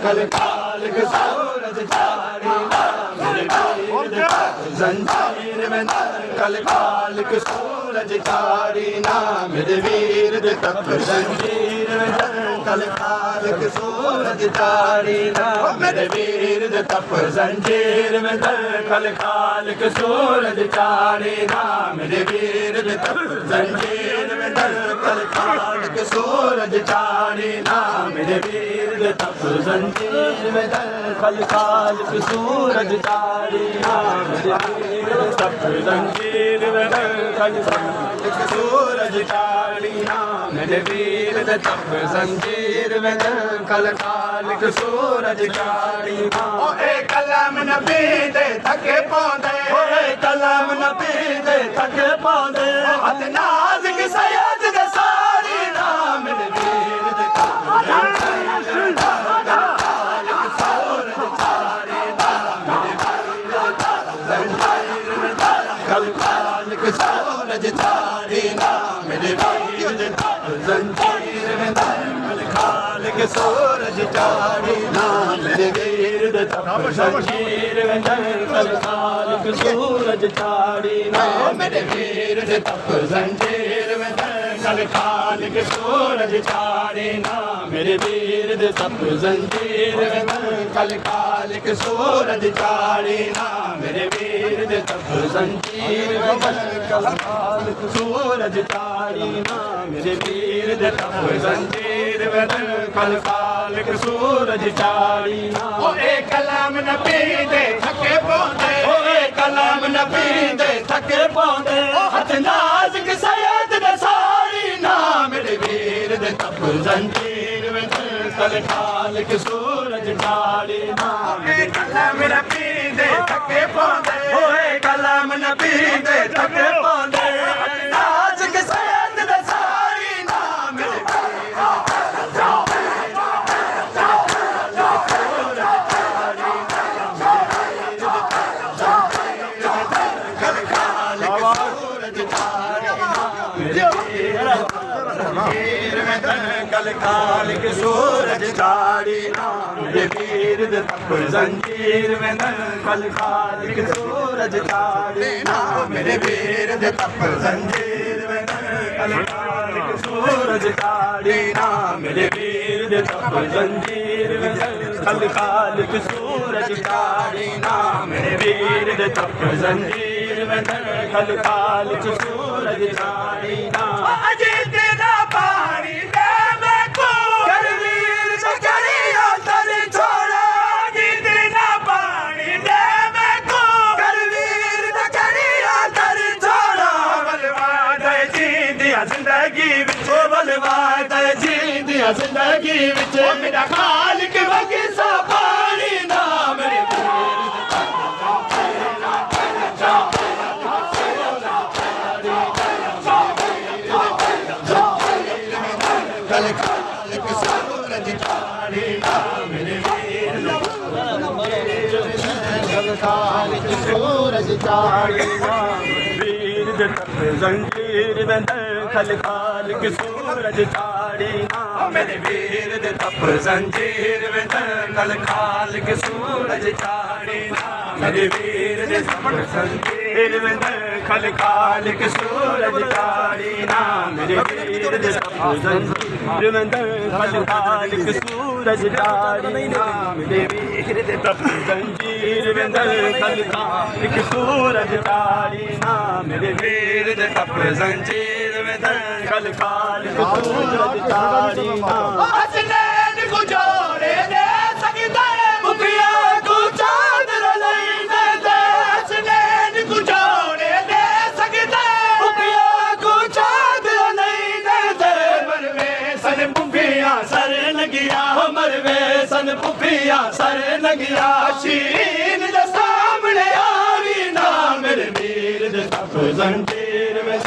कल खालिक सूरज चारी नाम मेरे वीर दे तप जंजीर में कल खालिक सूरज चारी नाम मेरे वीर दे तप जंजीर में कल खालिक सूरज चारी नाम मेरे वीर दे तप जंजीर में कल खालिक सूरज चारी नाम मेरे वीर दे तप जंजीर में कल खालिक सूरज चारी नाम मेरे वीर दे तप जंजीर में कल खालिक सूरज चारी नाम मेरे वीर दे तप जंजीर में कल खालिक सूरज चारी नाम मेरे वीर दे तप जंजीर में कल खालिक सूरज चारी नाम ओए कलम नबी दे थके पांदे ओए कलम नबी दे थके पांदे हथ नाज़िक सैयद दे सारी नाम मेरे वीर दे सूरज चारी नाम मेरे वीर दे तप जंजीर में कल खालिक सूरज चारी नाम मेरे वीर दे तप जंजीर में कल खालिक सूरज चारी नाम मेरे वीर दे तप जंजीर में कल खालिक सूरज चारी नाम मेरे वीर दे तप जंजीर में कल खालिक सूरज चारी नाम मेरे वीर दे तप जंजीर में कल खालिक सूरज चारी नाम मेरे वीर दे तप जंजीर में कल खालिक सूरज चारी नाम ओए कलम नबी दे थके पांदे ओए कलम नबी दे थके पांदे हथ नाज़िक सैयद दे सारी नाम मेरे वीर दे तप जंजीर में कल खालिक सूरज चारी नाम ओए कलम नबी दे थके पांदे ओए कलम नबी दे थके पांदे हथ नाज़िक सैयद दे सारी नाम मेरे कल खालिक सूरज चारी नाम मेरे वीर दे तप जंजीर में कल खालिक सूरज चारी नाम मेरे वीर दे तप जंजीर में कल खालिक सूरज चारी नाम मेरे वीर दे तप जंजीर में कल खालिक सूरज चारी नाम मेरे वीर दे तप जंजीर में कल खालिक सूरज चारी नाम अजीत ना पानी दे मैं को करवीर सकरिया तर छोड़ा अजीत ना पानी दे मैं को करवीर सकरिया तर छोड़ा बलवाद जींदिया जिंदगी विच बलवाद जींदिया जिंदगी विच मेरा खालिक वगी सा पानी नाम मेरे कल खालिक सूरज चारी नाम मेरे वीर कल खालिक सूरज चारी नाम वीर दे तप जंजीर में कल खालिक सूरज चारी नाम मेरे वीर दे तप जंजीर में कल खालिक सूरज चारी नाम मेरे वीर दे तप जंजीर में कल खालिक सूरज चारी नाम मेरे वीर दे तप जंजीर में कल खालिक सूरज चारी नाम मेरे वीर दे तप जंजीर में कल खालिक सूरज चारी नाम मेरे वीर दे तप जंजीर में कल खालिक सूरज चारी नाम हसनैन को जोड़े दे सकदा है मुखिया को चादर लईने दे हसनैन को जोड़े दे सकदा है मुखिया को चादर लईने दे मरवे सन पुफिया सर लगिया मरवे सन पुफिया सर लगिया शीन दे सामने आवी ना मेरे वीर दे तप जंजीर में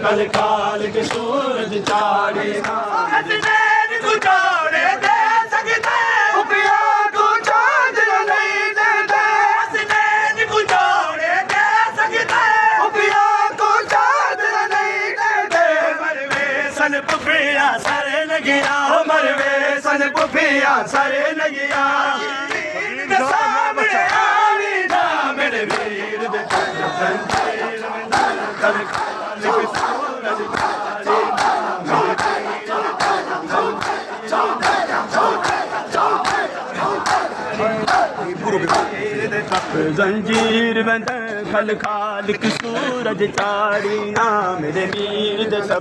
कल खालिक सूरज चारी नाम हसनैन को जोड़े दे सकदा है मुखिया को चादर लईने दे हसनैन को जोड़े दे सकदा है मुखिया को चादर लईने दे मरवे सन पुफिया सर लगिया मरवे सन पुफिया सर लगिया जंजीर में कल खालिक सूरज चाड़ी जंजीर में कल खालिक सूरज चाड़ी ना मेरे वीर दे